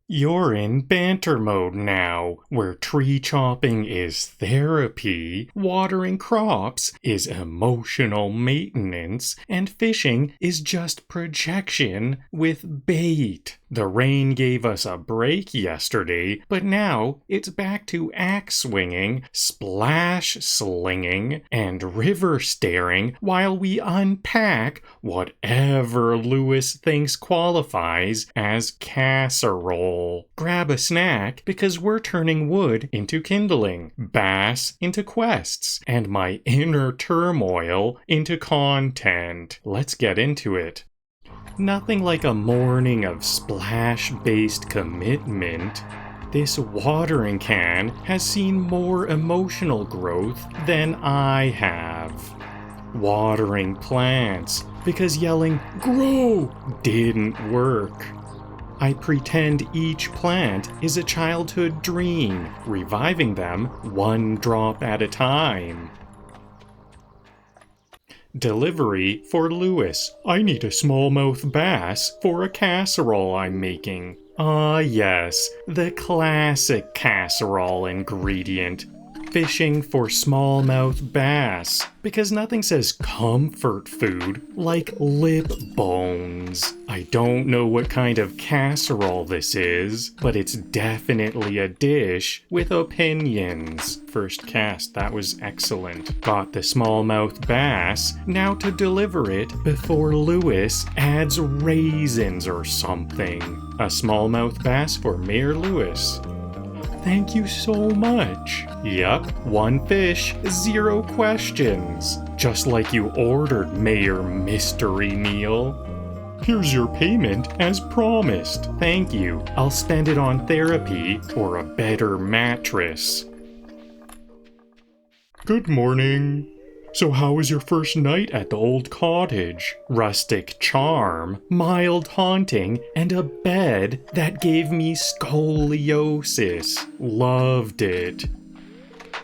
You're in banter mode now, where tree chopping is therapy, watering crops is emotional maintenance, and fishing is just projection with bait. The rain gave us a break yesterday, but now it's back to axe swinging, splash slinging, and river staring while we unpack whatever Lewis thinks qualifies as casserole. Grab a snack because we're turning wood into kindling, bass into quests, and my inner turmoil into content. Let's get into it. Nothing like a morning of splash-based commitment. This watering can has seen more emotional growth than I have. Watering plants because yelling "grow" didn't work. I pretend each plant is a childhood dream, reviving them one drop at a time. Delivery for Lewis. I need a smallmouth bass for a casserole I'm making. Ah yes, the classic casserole ingredient. Fishing for smallmouth bass, because nothing says comfort food like lip bones. I don't know what kind of casserole this is, but it's definitely a dish with opinions. First cast, that was excellent. Got the smallmouth bass, now to deliver it before Lewis adds raisins or something. A smallmouth bass for Mayor Lewis. Thank you so much. Yup, one fish, 0 questions. Just like you ordered, Mayor Mystery Meal. Here's your payment as promised. Thank you. I'll spend it on therapy or a better mattress. Good morning. So how was your first night at the old cottage? Rustic charm, mild haunting, and a bed that gave me scoliosis. Loved it.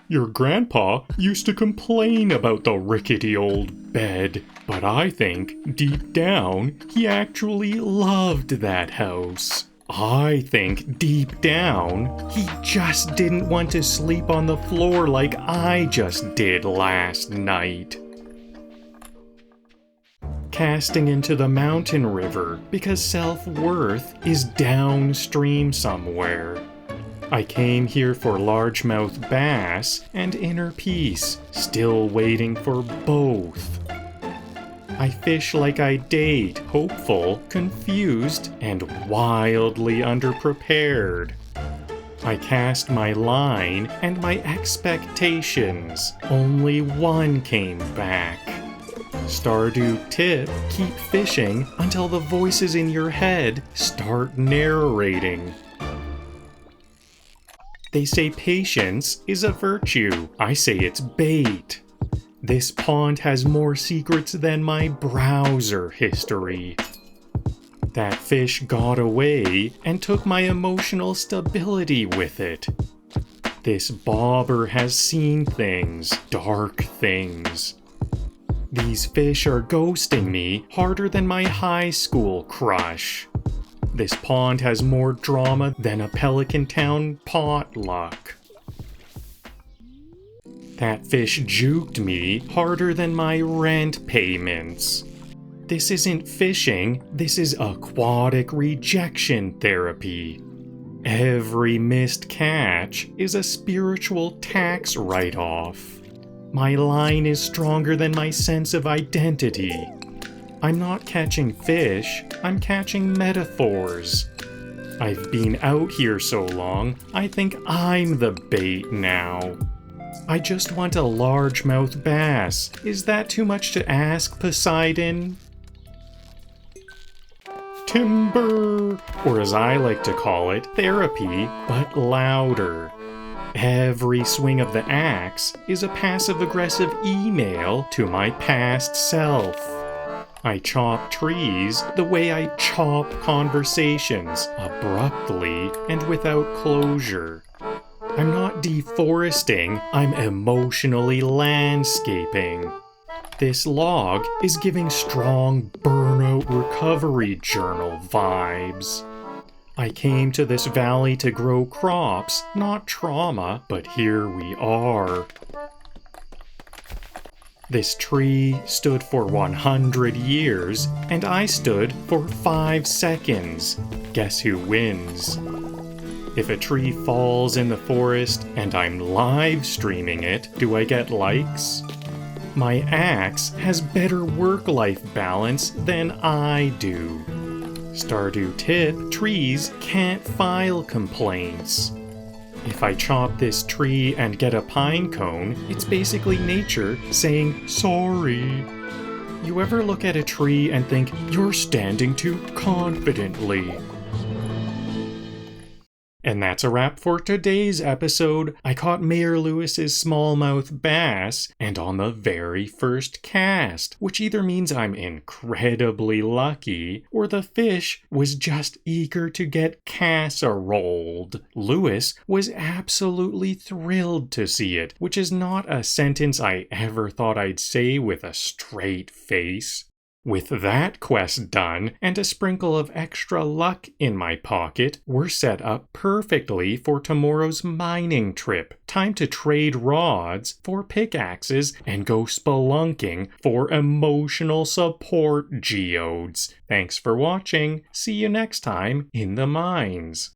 Your grandpa used to complain about the rickety old bed, but I think, deep down, he actually loved that house. I think deep down, he just didn't want to sleep on the floor like I just did last night. Casting into the mountain river because self-worth is downstream somewhere. I came here for largemouth bass and inner peace, still waiting for both. I fish like I date, hopeful, confused, and wildly underprepared. I cast my line and my expectations. Only one came back. Stardew tip, keep fishing until the voices in your head start narrating. They say patience is a virtue. I say it's bait. This pond has more secrets than my browser history. That fish got away and took my emotional stability with it. This bobber has seen things, dark things. These fish are ghosting me harder than my high school crush. This pond has more drama than a Pelican Town potluck. That fish juked me harder than my rent payments. This isn't fishing, this is aquatic rejection therapy. Every missed catch is a spiritual tax write-off. My line is stronger than my sense of identity. I'm not catching fish, I'm catching metaphors. I've been out here so long, I think I'm the bait now. I just want a largemouth bass. Is that too much to ask, Poseidon? Timber, or as I like to call it, therapy, but louder. Every swing of the axe is a passive-aggressive email to my past self. I chop trees the way I chop conversations, abruptly and without closure. I'm not deforesting, I'm emotionally landscaping. This log is giving strong burnout recovery journal vibes. I came to this valley to grow crops, not trauma, but here we are. This tree stood for 100 years, and I stood for 5 seconds. Guess who wins? If a tree falls in the forest and I'm live streaming it, do I get likes? My axe has better work-life balance than I do. Stardew tip: trees can't file complaints. If I chop this tree and get a pine cone, it's basically nature saying sorry. You ever look at a tree and think you're standing too confidently? And that's a wrap for today's episode. I caught Mayor Lewis's smallmouth bass, and on the very first cast, which either means I'm incredibly lucky, or the fish was just eager to get casseroled. Lewis was absolutely thrilled to see it, which is not a sentence I ever thought I'd say with a straight face. With that quest done, and a sprinkle of extra luck in my pocket, we're set up perfectly for tomorrow's mining trip. Time to trade rods for pickaxes and go spelunking for emotional support geodes. Thanks for watching. See you next time in the mines.